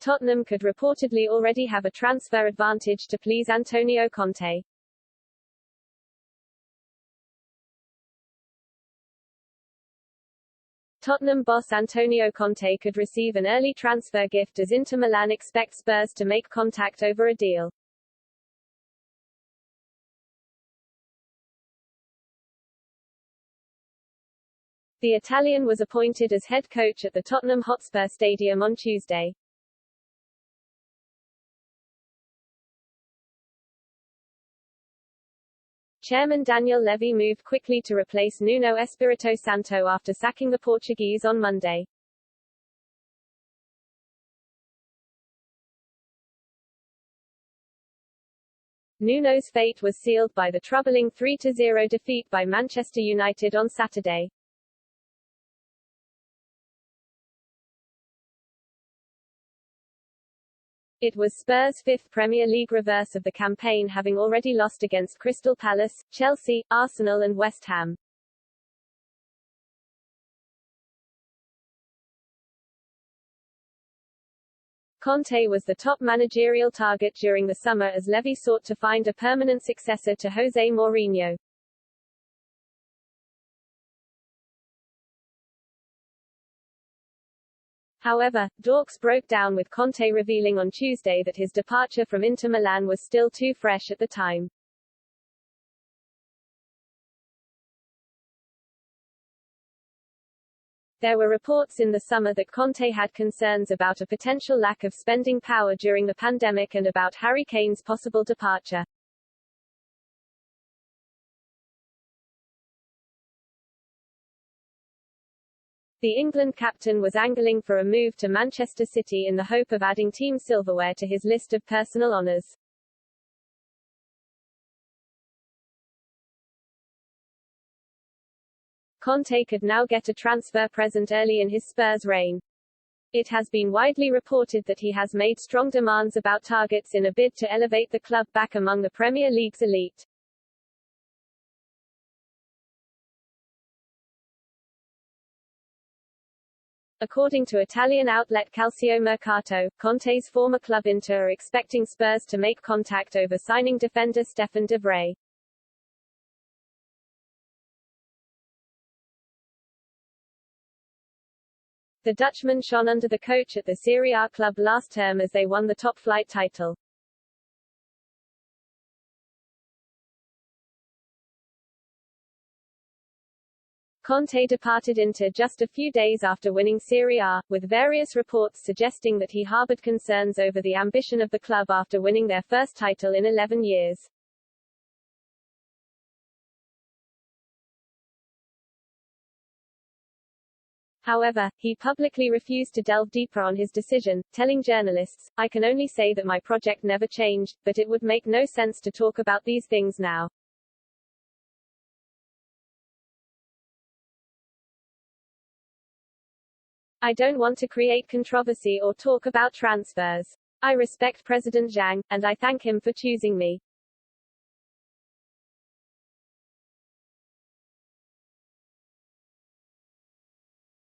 Tottenham could reportedly already have a transfer advantage to please Antonio Conte. Tottenham boss Antonio Conte could receive an early transfer gift as Inter Milan expect Spurs to make contact over a deal. The Italian was appointed as head coach at the Tottenham Hotspur Stadium on Tuesday. Chairman Daniel Levy moved quickly to replace Nuno Espirito Santo after sacking the Portuguese on Monday. Nuno's fate was sealed by the troubling 3-0 defeat by Manchester United on Saturday. It was Spurs' fifth Premier League reverse of the campaign, having already lost against Crystal Palace, Chelsea, Arsenal and West Ham. Conte was the top managerial target during the summer as Levy sought to find a permanent successor to José Mourinho. However, talks broke down with Conte revealing on Tuesday that his departure from Inter Milan was still too fresh at the time. There were reports in the summer that Conte had concerns about a potential lack of spending power during the pandemic and about Harry Kane's possible departure. The England captain was angling for a move to Manchester City in the hope of adding team silverware to his list of personal honours. Conte could now get a transfer present early in his Spurs reign. It has been widely reported that he has made strong demands about targets in a bid to elevate the club back among the Premier League's elite. According to Italian outlet Calcio Mercato, Conte's former club Inter are expecting Spurs to make contact over signing defender Stefan de Vrij. The Dutchman shone under the coach at the Serie A club last term as they won the top-flight title. Conte departed Inter just a few days after winning Serie A, with various reports suggesting that he harbored concerns over the ambition of the club after winning their first title in 11 years. However, he publicly refused to delve deeper on his decision, telling journalists, "I can only say that my project never changed, but it would make no sense to talk about these things now." I don't want to create controversy or talk about transfers. I respect President Zhang, and I thank him for choosing me.